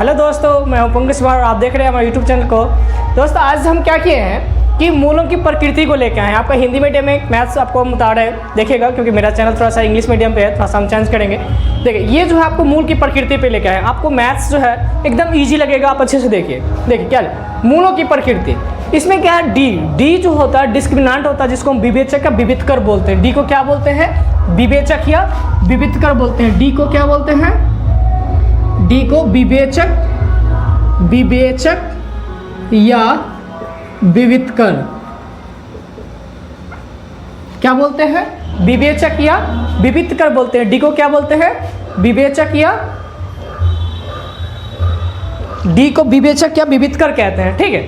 Hello दोस्तों, मैं हूं पंकज कुमार और आप देख रहे हैं हमारे यूट्यूब चैनल को। दोस्तों आज हम क्या किए हैं कि मूलों की प्रकृति को लेकर आए हैं। आपका हिंदी मीडियम में मैथ्स आपको बता रहे देखिएगा, क्योंकि मेरा चैनल थोड़ा सा इंग्लिश मीडियम पे है, थोड़ा सा हम चेंज करेंगे। देखिए ये जो है आपको मूल की प्रकृति पे लेकर आए। आपको मैथ्स जो है एकदम ईजी लगेगा, आप अच्छे से देखिए। देखिए क्या मूलों की प्रकृति, इसमें क्या है डी जो होता है डिस्क्रिमिनेंट होता है, जिसको हम विवेचक या विविधकर बोलते हैं। डी को क्या बोलते हैं? विवेचक या विविधकर बोलते हैं। डी को क्या बोलते हैं? डी को विवेचक या विविधकर क्या बोलते हैं? विवेचक या विविधकर बोलते हैं। डी को क्या बोलते हैं? विवेचक या डी को विवेचक या विविधकर कहते हैं। ठीक है,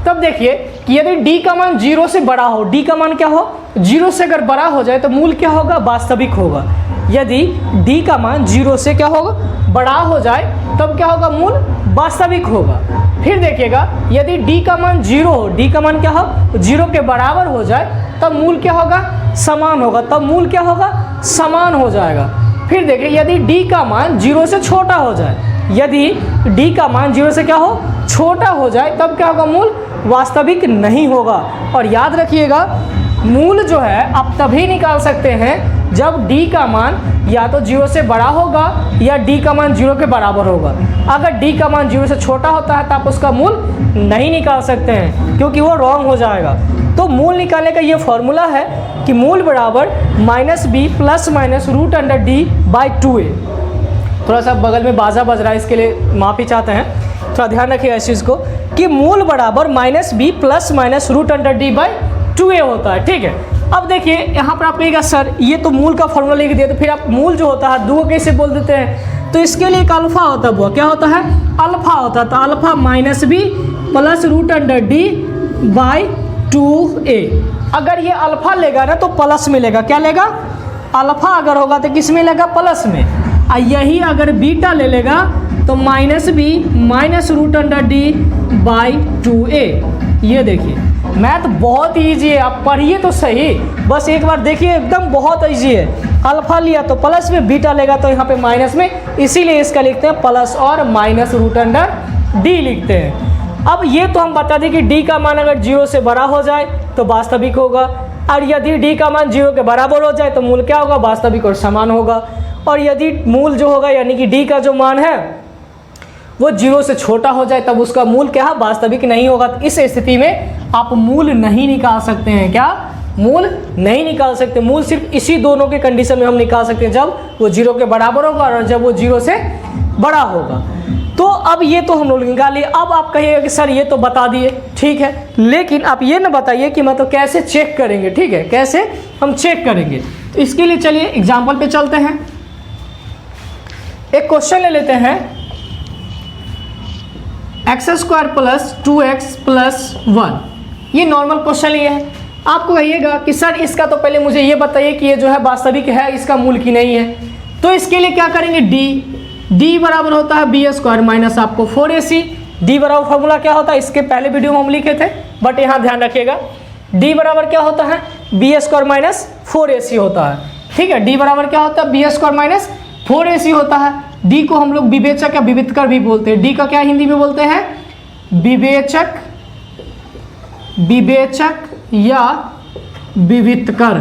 तब देखिए कि यदि डी का मान 0 से बड़ा हो, डी का मान क्या हो? 0 से अगर बड़ा हो जाए तो मूल क्या होगा? वास्तविक होगा। यदि डी का मान 0 से क्या होगा? बड़ा हो जाए तब क्या होगा? मूल वास्तविक होगा। फिर देखिएगा यदि डी का मान 0 हो, डी का मान क्या हो? 0 के बराबर हो जाए तब मूल क्या होगा? समान होगा। तब मूल क्या होगा? समान हो जाएगा। फिर देखिए यदि डी का मान 0 से छोटा हो जाए, यदि डी का मान 0 से क्या हो? छोटा हो जाए तब क्या होगा? मूल वास्तविक नहीं होगा। और याद रखिएगा मूल जो है आप तभी निकाल सकते हैं जब डी का मान या तो 0 से बड़ा होगा या डी का मान 0 के बराबर होगा। अगर डी का मान 0 से छोटा होता है तो आप उसका मूल नहीं निकाल सकते हैं, क्योंकि वो रॉन्ग हो जाएगा। तो मूल निकालने का ये फॉर्मूला है कि मूल बराबर -b प्लस माइनस √d/2a। थोड़ा सा बगल में बाजा बज रहा है, इसके लिए माफ़ी चाहते हैं, थोड़ा ध्यान रखिएगा इस चीज़ को कि मूल बराबर -b प्लस माइनस √d/2a होता है। ठीक है, अब देखिए यहाँ पर आप कहिएगा सर ये तो मूल का फॉर्मूला लिख दिया, तो फिर आप मूल जो होता है दो कैसे बोल देते हैं? तो इसके लिए एक अल्फा होता है। वो क्या होता है? अल्फा होता है। तो अल्फा -b प्लस √d/2a। अगर ये अल्फा लेगा ना तो प्लस में लेगा। क्या लेगा? अल्फा अगर होगा तो किस में लेगा? प्लस में। और यही अगर बीटा ले लेगा तो -b माइनस √d/2a। ये देखिए मैथ बहुत ईजी है, आप पढ़िए तो सही, बस एक बार देखिए, एकदम बहुत ईजी है। अल्फा लिया तो प्लस में, बीटा लेगा तो यहाँ पे माइनस में, इसीलिए इसका लिखते हैं प्लस और माइनस √d लिखते हैं। अब ये तो हम बता दें कि डी का मान अगर 0 से बड़ा हो जाए तो वास्तविक होगा, और यदि डी का मान 0 के बराबर हो जाए तो मूल क्या होगा? वास्तविक और समान होगा। और यदि मूल जो होगा यानी कि डी का जो मान है वो 0 से छोटा हो जाए तब उसका मूल क्या है? वास्तविक नहीं होगा। तो इस स्थिति में आप मूल नहीं निकाल सकते हैं। क्या? मूल नहीं निकाल सकते। मूल सिर्फ इसी दोनों के कंडीशन में हम निकाल सकते हैं, जब वो 0 के बराबर होगा और जब वो 0 से बड़ा होगा। तो अब ये तो हम लोग निकाल लिए। अब आप कहिएगा कि सर ये तो बता दिए, ठीक है, लेकिन आप ये ना बताइए कि मतलब कैसे चेक करेंगे। ठीक है, कैसे हम चेक करेंगे? तो इसके लिए चलिए एग्जाम्पल पे चलते हैं। एक क्वेश्चन ले लेते हैं, x² + 2x + 1। ये नॉर्मल क्वेश्चन लिए है। आपको कहिएगा कि सर इसका तो पहले मुझे ये बताइए कि ये जो है वास्तविक है, इसका मूल की नहीं है। तो इसके लिए क्या करेंगे? डी बराबर होता है b² माइनस आपको 4ac। डी बराबर फॉर्मूला क्या होता है? इसके पहले वीडियो में हम लिखे थे, बट यहाँ ध्यान रखिएगा डी बराबर क्या होता है? b² माइनस 4ac होता है। ठीक है, डी बराबर क्या होता है? b² माइनस 4ac होता है। डी को हम लोग विवेचक या विविधकर भी बोलते हैं। डी का क्या हिंदी में बोलते हैं? विवेचक या विविधकर।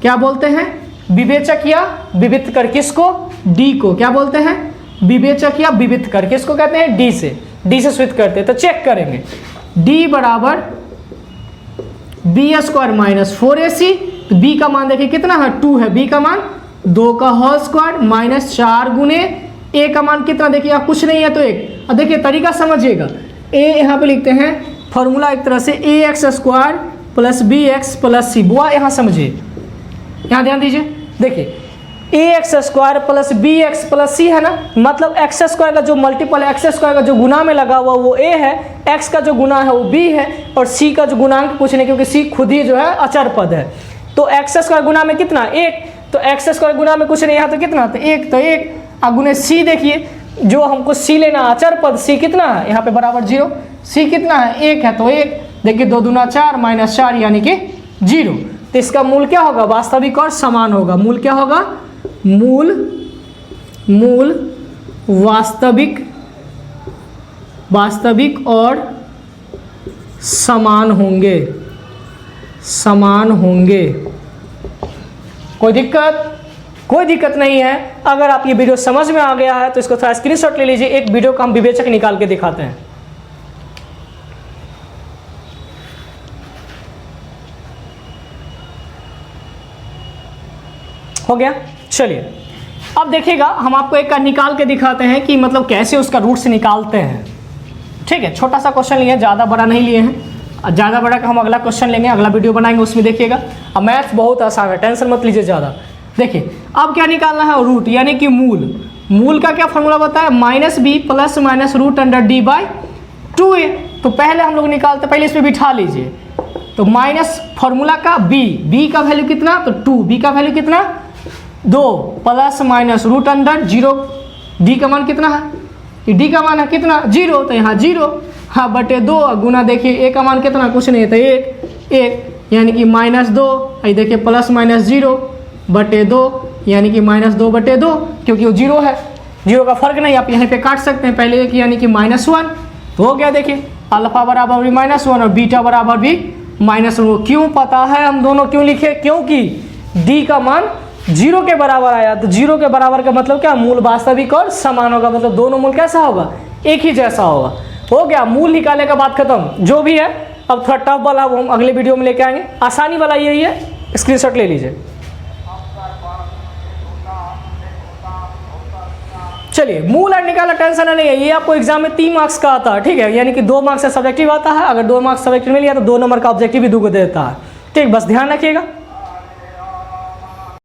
क्या बोलते हैं? विवेचक या विविधकर। किसको? डी को क्या बोलते हैं? विवेचक या विविधकर। किसको कहते हैं? डी से स्विच करते हैं। तो चेक करेंगे, डी बराबर b² माइनस 4ac। तो b का मान देखिए कितना है? 2 है। b का मान 2 का होल स्क्वायर माइनस 4 गुने a का मान कितना? देखिए आप कुछ नहीं है तो 1। अब देखिए तरीका समझिएगा, a यहाँ पे लिखते हैं फॉर्मूला एक तरह से ax² + bx + c। बुआ यहाँ समझिए, यहाँ ध्यान दीजिए। देखिए ax² + bx + c है ना, मतलब x² का जो मल्टीपल है, x² का जो गुना में लगा हुआ वो a है, x का जो गुना है वो b है, और c का जो गुणांक कुछ नहीं, क्योंकि c खुद ही जो है अचर पद है। तो x² गुना में कितना? 1। तो x² गुना में कुछ नहीं, यहाँ तो कितना? तो 1। तो 1 गुने c, देखिए जो हमको c लेना अचर पद, c कितना है? यहाँ पे बराबर 0। c कितना है? 1 है। तो 1 देखिए 2 दूना 4 माइनस 4 यानी कि 0। तो इसका मूल क्या होगा? वास्तविक और समान होगा। मूल क्या होगा? मूल वास्तविक और समान होंगे। कोई दिक्कत नहीं है। अगर आप ये वीडियो समझ में आ गया है तो इसको थोड़ा स्क्रीनशॉट ले लीजिए। एक वीडियो का हम विवेचक निकाल के दिखाते हैं। हो गया। चलिए अब देखिएगा, हम आपको एक का निकाल के दिखाते हैं कि मतलब कैसे उसका रूट से निकालते हैं। ठीक है, छोटा सा क्वेश्चन लिए, ज़्यादा बड़ा नहीं लिए हैं। ज़्यादा बड़ा का हम अगला क्वेश्चन लेंगे, अगला वीडियो बनाएंगे, उसमें देखिएगा। अब मैथ्स बहुत आसान है, टेंशन मत लीजिए ज़्यादा। देखिए अब क्या निकालना है, रूट यानी कि मूल का क्या फॉर्मूला बताया, -b plus minus root under d by 2a। तो पहले हम लोग निकालते, पहले इसमें बिठा लीजिए। तो माइनस फॉर्मूला का b का वैल्यू कितना, तो 2, b का वैल्यू कितना 2, plus minus root under 0, d का मान कितना है, d का मान है कितना 0, तो यहाँ 0, हाँ बटे 2 गुना देखिए a का मान कितना, कुछ नहीं है तो 1 यानी कि -2, ये देखिए प्लस माइनस 0 बटे 2 यानी कि -2 बटे 2, क्योंकि वो 0 है, 0 का फर्क नहीं, आप यहाँ पे काट सकते हैं। पहले एक यानी कि -1, तो हो गया। देखिए अल्फा बराबर भी -1 और बीटा बराबर भी -1। क्यों पता है हम दोनों क्यों लिखे, क्योंकि d का मान 0 के बराबर आया। तो 0 के बराबर का मतलब क्या, मूल वास्तविक और समान होगा, मतलब दोनों मूल कैसा होगा, एक ही जैसा होगा। हो गया, मूल निकालने का बात खत्म। जो भी है अब थोड़ा टफ वाला वो हम अगले वीडियो में लेके आएंगे, आसानी वाला यही है, स्क्रीनशॉट ले लीजिए। चलिए मूल और निकाला, टेंशन नहीं है, ये आपको एग्जाम में 3 मार्क्स का आता है। ठीक है, यानी कि 2 मार्क्स का सब्जेक्टिव आता है, अगर 2 मार्क्स सब्जेक्टिव मिल गया तो 2 नंबर का ऑब्जेक्टिव भी 2 को देता है। ठीक, बस ध्यान रखिएगा।